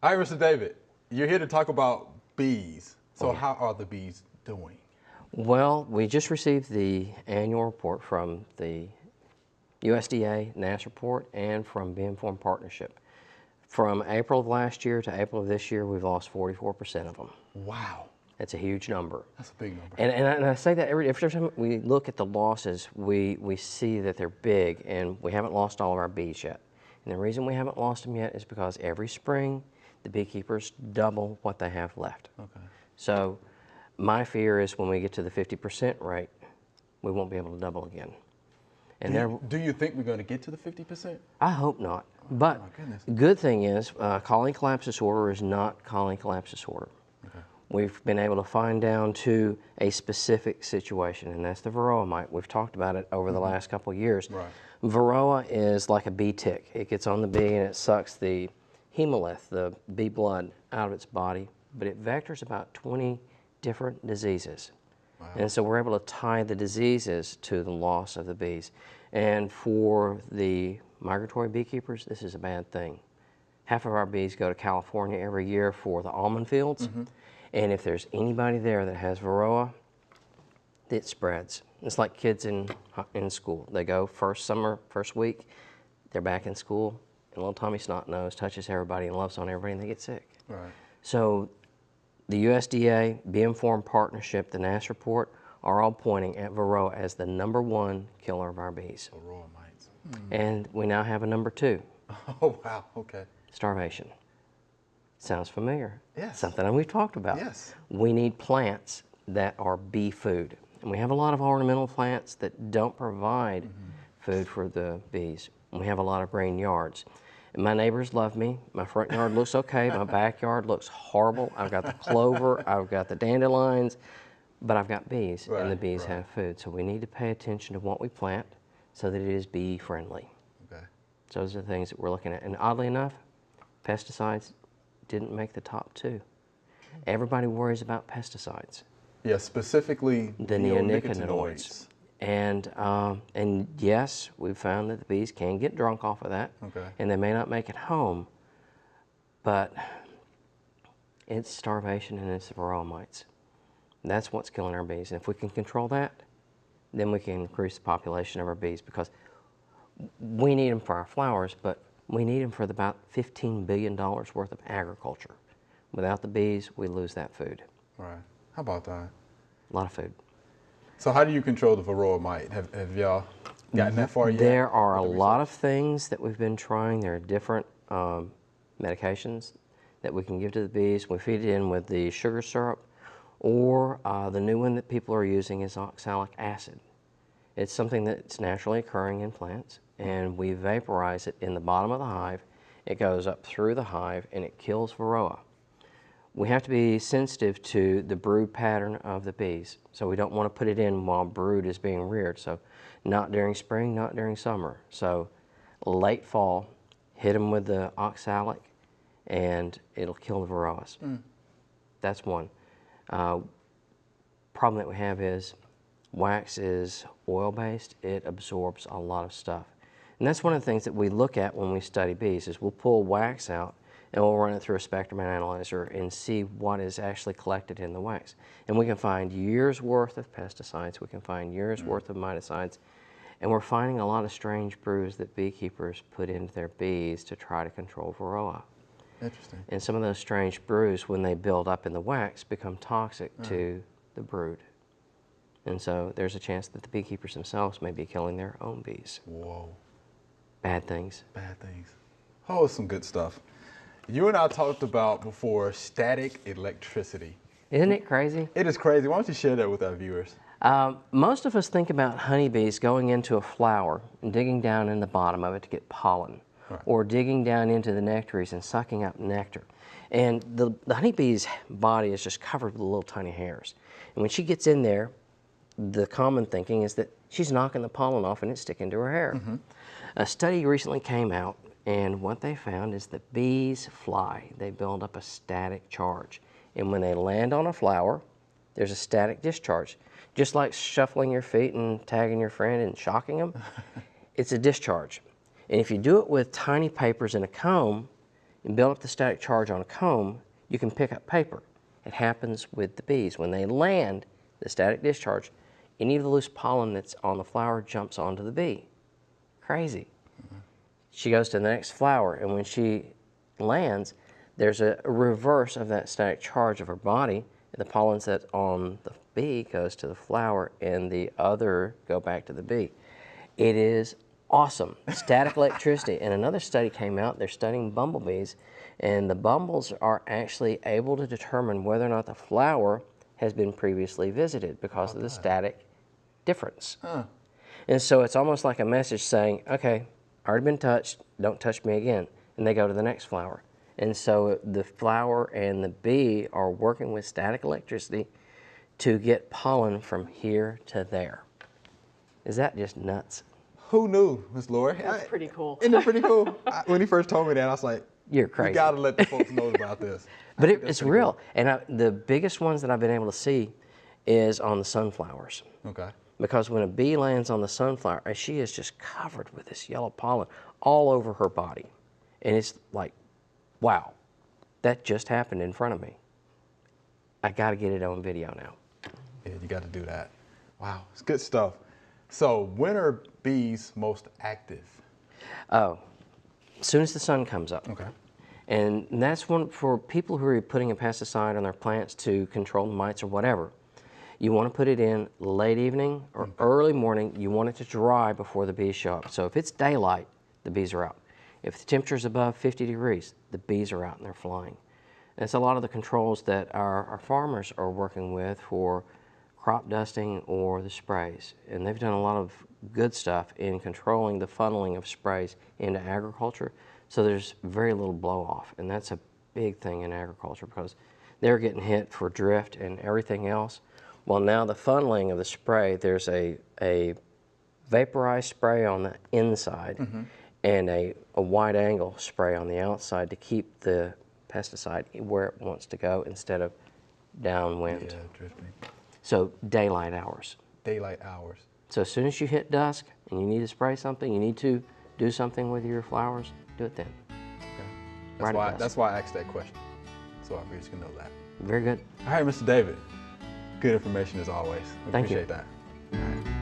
All right, Mr. David, you're here to talk about bees. So Yeah. how are the bees doing? Well, we just received the annual report from the USDA, NAS report, and from Bee Informed Partnership. From April of last year to April of this year, we've lost 44% of them. Wow, That's a huge number. that's a big number. And I say that every time we look at the losses, we see that they're big, and we haven't lost all of our bees yet. And the reason we haven't lost them yet is because every spring, the beekeepers double what they have left. Okay. So my fear is when we get to the 50% rate, we won't be able to double again. And Do you think we're going to get to the 50%? I hope not. But my goodness. the good thing is colony collapse disorder is not colony collapse disorder. Okay. We've been able to find down to a specific situation, and that's the Varroa mite. We've talked about it over the last couple of years. Right. Varroa is like a bee tick. It gets on the bee and it sucks the hemolif, the bee blood, out of its body, but it vectors about 20 different diseases. Wow. And so we're able to tie the diseases to the loss of the bees. And for the migratory beekeepers, this is a bad thing. Half of our bees go to California every year for the almond fields. And if there's anybody there that has Varroa, it spreads. It's like kids in school. They go first week, they're back in school, and little Tommy Snot-Nose touches everybody and loves on everybody, and they get sick. Right. So the USDA, Bee Informed Partnership, the NAS report, are all pointing at Varroa as the #1 killer of our bees. Varroa mites. And we now have a #2, Oh, wow. Okay. starvation. Sounds familiar? Yes. Something that we've talked about. Yes. We need plants that are bee food. And we have a lot of ornamental plants that don't provide food for the bees. And we have a lot of green yards. And my neighbors love me. My front yard looks okay. My backyard looks horrible. I've got the clover, I've got the dandelions, but I've got bees, and the Right, bees right. have food. So we need to pay attention to what we plant so that it is bee friendly. Okay. So those are the things that we're looking at. And oddly enough, pesticides didn't make the top 2. Everybody worries about pesticides. Yeah, specifically The neonicotinoids. And yes, we've found that the bees can get drunk off of that, Okay. and they may not make it home, but it's starvation and it's the Varroa mites. That's what's killing our bees. And if we can control that, then we can increase the population of our bees, because we need them for our flowers, but we need them for about $15 billion worth of agriculture. Without the bees, we lose that food. Right. How about that? A lot of food. So how do you control the Varroa mite? Have y'all gotten that far yet? There are a with the lot of things that we've been trying. There are different medications that we can give to the bees. We feed it in with the sugar syrup, or the new one that people are using is oxalic acid. It's something that's naturally occurring in plants, and we vaporize it in the bottom of the hive. It goes up through the hive, and it kills Varroa. We have to be sensitive to the brood pattern of the bees. So we don't want to put it in while brood is being reared. So not during spring, not during summer. So late fall, hit them with the oxalic, and it'll kill the Varroas. That's one. Problem that we have is wax is oil-based. It absorbs a lot of stuff. And that's one of the things that we look at when we study bees, is we'll pull wax out and we'll run it through a spectrum analyzer and see what is actually collected in the wax. And we can find years worth of pesticides, we can find years worth of miticides, and we're finding a lot of strange brews that beekeepers put into their bees to try to control Varroa. Interesting. And some of those strange brews, when they build up in the wax, become toxic to the brood. And so there's a chance that the beekeepers themselves may be killing their own bees. Whoa. Bad things. Bad things. Oh, some good stuff. You and I talked about before static electricity. Isn't it crazy? It is crazy. Why don't you share that with our viewers? Most of us think about honeybees going into a flower and digging down in the bottom of it to get pollen, or digging down into the nectaries and sucking up nectar. And the honeybee's body is just covered with little tiny hairs. And when she gets in there, the common thinking is that she's knocking the pollen off and it's sticking to her hair. A study recently came out, and what they found is that bees fly. They build up a static charge. And when they land on a flower, there's a static discharge. Just like shuffling your feet and tagging your friend and shocking them, it's a discharge. And if you do it with tiny papers and a comb, and build up the static charge on a comb, you can pick up paper. It happens with the bees. When they land, the static discharge, any of the loose pollen that's on the flower jumps onto the bee. Crazy. She goes to the next flower, and when she lands, there's a reverse of that static charge of her body. The pollen that's on the bee goes to the flower, and the other go back to the bee. It is awesome. Static electricity. And another study came out, they're studying bumblebees, and the bumbles are actually able to determine whether or not the flower has been previously visited because of the static difference. And so it's almost like a message saying, okay, already been touched, don't touch me again. And they go to the next flower. And so the flower and the bee are working with static electricity to get pollen from here to there. Is that just nuts? Who knew, Miss Lori? That's pretty cool. Isn't it pretty cool? When he first told me that, I was like, You're crazy. You gotta let the folks know about this. But it's real. Cool. And the biggest ones that I've been able to see is on the sunflowers. Okay. Because when a bee lands on the sunflower, she is just covered with this yellow pollen all over her body. And it's like, wow, that just happened in front of me. I got to get it on video now. Yeah, you got to do that. Wow, it's good stuff. So when are bees most active? Oh, as soon as the sun comes up. Okay. And that's one for people who are putting a pesticide on their plants to control the mites or whatever. You want to put it in late evening or early morning. You want it to dry before the bees show up. So if it's daylight, the bees are out. If the temperature is above 50 degrees, the bees are out and they're flying. And it's a lot of the controls that our farmers are working with for crop dusting or the sprays. And they've done a lot of good stuff in controlling the funneling of sprays into agriculture. So there's very little blow off. And that's a big thing in agriculture because they're getting hit for drift and everything else. Well, now the funneling of the spray, there's a vaporized spray on the inside and a wide angle spray on the outside to keep the pesticide where it wants to go instead of downwind. Yeah, drifting. So daylight hours. Daylight hours. So as soon as you hit dusk and you need to spray something, you need to do something with your flowers, do it then. Okay. That's why I asked that question. So our viewers can know that. Very good. All right, Mr. David. Good information as always. We Thank you. appreciate that. All right.